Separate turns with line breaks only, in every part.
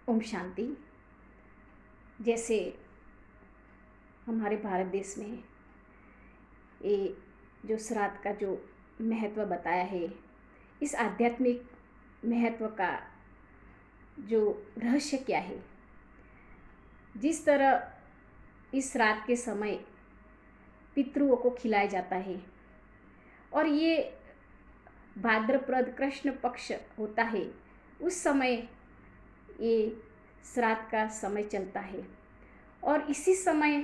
ओम शांति। जैसे हमारे भारत देश में ये जो श्राद्ध का जो महत्व बताया है, इस आध्यात्मिक महत्व का जो रहस्य क्या है। जिस तरह इस श्राद्ध के समय पितृओं को खिलाया जाता है और ये भाद्रपद कृष्ण पक्ष होता है, उस समय ये श्राद्ध का समय चलता है और इसी समय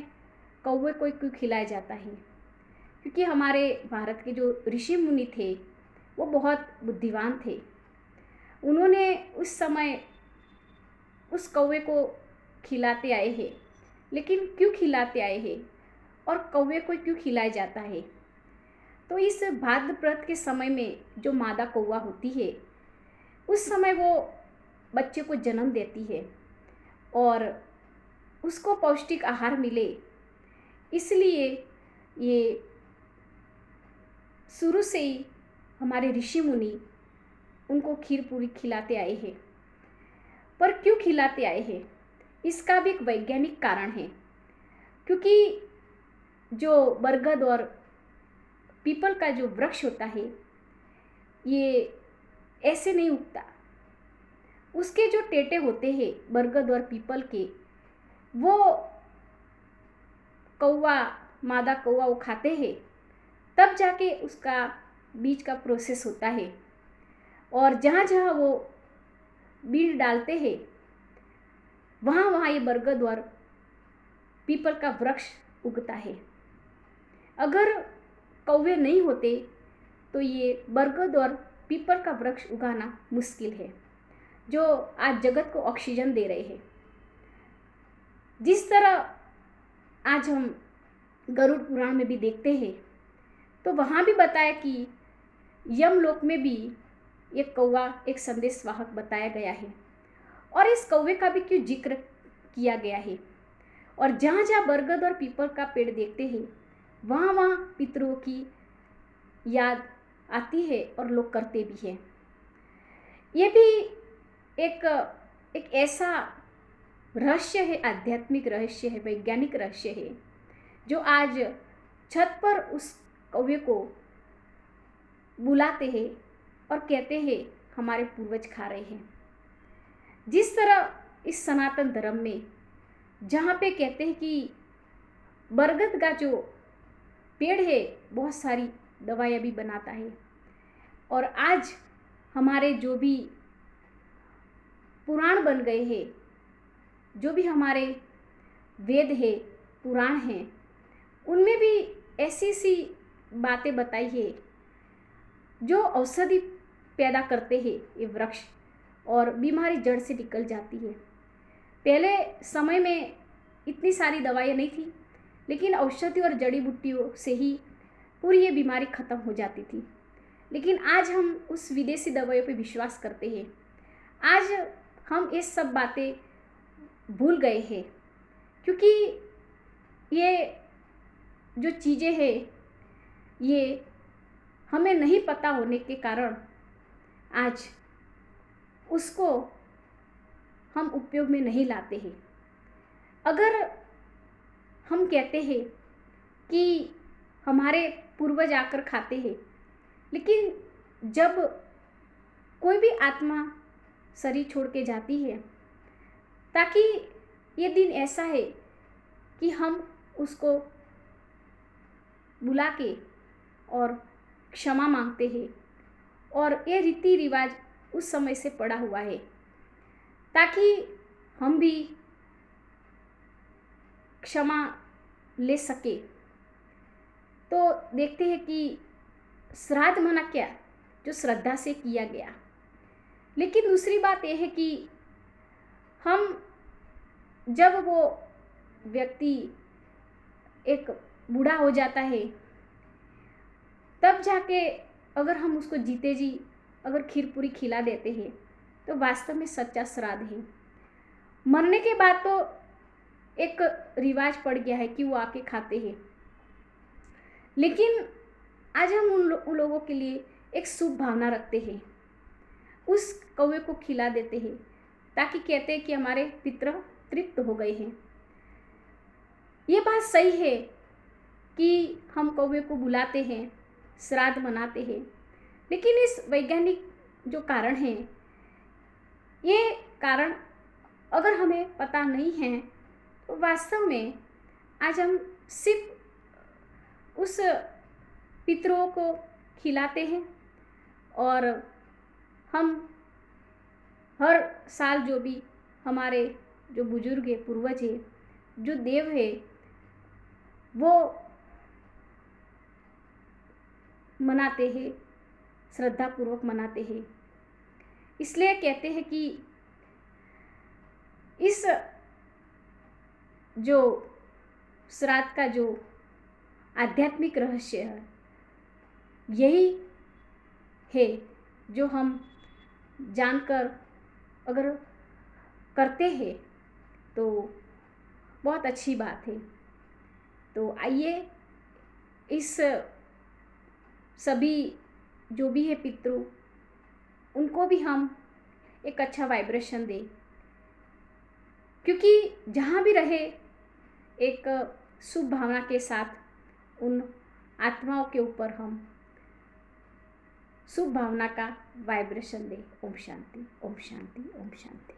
कौवे को क्यों खिलाया जाता है, क्योंकि हमारे भारत के जो ऋषि मुनि थे वो बहुत बुद्धिमान थे। उन्होंने उस समय उस कौवे को खिलाते आए हैं। लेकिन क्यों खिलाते आए हैं और कौवे को क्यों खिलाया जाता है? तो इस भाद्रपद के समय में जो मादा कौवा होती है, उस समय वो बच्चे को जन्म देती है और उसको पौष्टिक आहार मिले, इसलिए ये शुरू से ही हमारे ऋषि मुनि उनको खीर पूरी खिलाते आए हैं। पर क्यों खिलाते आए हैं, इसका भी एक वैज्ञानिक कारण है। क्योंकि जो बरगद और पीपल का जो वृक्ष होता है, ये ऐसे नहीं उगता। उसके जो टेटे होते हैं बरगद और पीपल के, वो कौवा, मादा कौवा वो खाते हैं, तब जाके उसका बीज का प्रोसेस होता है और जहाँ जहाँ वो बीज डालते हैं वहाँ वहाँ ये बरगद और पीपल का वृक्ष उगता है। अगर कौवे नहीं होते तो ये बरगद और पीपल का वृक्ष उगाना मुश्किल है, जो आज जगत को ऑक्सीजन दे रहे हैं। जिस तरह आज हम गरुड़ पुराण में भी देखते हैं, तो वहाँ भी बताया कि यमलोक में भी एक कौवा एक संदेशवाहक बताया गया है और इस कौवे का भी क्यों जिक्र किया गया है। और जहाँ जहाँ बरगद और पीपल का पेड़ देखते हैं, वहाँ वहाँ पितरों की याद आती है और लोग करते भी हैं। ये भी एक ऐसा रहस्य है, आध्यात्मिक रहस्य है, वैज्ञानिक रहस्य है, जो आज छत पर उस कौवे को बुलाते हैं और कहते हैं हमारे पूर्वज खा रहे हैं। जिस तरह इस सनातन धर्म में जहाँ पे कहते हैं कि बरगद का जो पेड़ है बहुत सारी दवाइयाँ भी बनाता है, और आज हमारे जो भी पुराण बन गए हैं, जो भी हमारे वेद है, पुराण हैं, उनमें भी ऐसी सी बातें बताई है जो औषधि पैदा करते हैं ये वृक्ष और बीमारी जड़ से निकल जाती है। पहले समय में इतनी सारी दवाइयाँ नहीं थी, लेकिन औषधि और जड़ी बूटियों से ही पूरी ये बीमारी ख़त्म हो जाती थी। लेकिन आज हम उस विदेशी दवाइयों पे विश्वास करते हैं। आज हम ये सब बातें भूल गए हैं, क्योंकि ये जो चीज़ें हैं ये हमें नहीं पता होने के कारण आज उसको हम उपयोग में नहीं लाते हैं। अगर हम कहते हैं कि हमारे पूर्वज आकर खाते हैं, लेकिन जब कोई भी आत्मा शरीर छोड़ के जाती है, ताकि ये दिन ऐसा है कि हम उसको बुला के और क्षमा मांगते हैं, और ये रीति रिवाज उस समय से पड़ा हुआ है ताकि हम भी क्षमा ले सके। तो देखते हैं कि श्राद्ध माना क्या, जो श्रद्धा से किया गया। लेकिन दूसरी बात यह है कि हम जब वो व्यक्ति एक बूढ़ा हो जाता है, तब जाके अगर हम उसको जीते जी अगर खीर पूरी खिला देते हैं तो वास्तव में सच्चा श्राद्ध है। मरने के बाद तो एक रिवाज पड़ गया है कि वो आके खाते हैं, लेकिन आज हम उन लोगों के लिए एक शुभ भावना रखते हैं, उस कौवे को खिला देते हैं ताकि कहते हैं कि हमारे पितृ तृप्त हो गए हैं। ये बात सही है कि हम कौवे को बुलाते हैं, श्राद्ध मनाते हैं, लेकिन इस वैज्ञानिक जो कारण हैं, ये कारण अगर हमें पता नहीं है तो वास्तव में आज हम सिर्फ उस पितरों को खिलाते हैं और हम हर साल जो भी हमारे जो बुजुर्ग है, पूर्वज है, जो देव है, वो मनाते हैं, श्रद्धापूर्वक मनाते हैं। इसलिए कहते हैं कि इस जो श्राद्ध का जो आध्यात्मिक रहस्य है, यही है जो हम जानकर अगर करते हैं तो बहुत अच्छी बात है। तो आइए इस सभी जो भी है पितृ, उनको भी हम एक अच्छा वाइब्रेशन दें, क्योंकि जहाँ भी रहे एक शुभ भावना के साथ उन आत्माओं के ऊपर हम शुभ भावना का वाइब्रेशन दें। ओम शांति, ओम शांति, ओम शांति।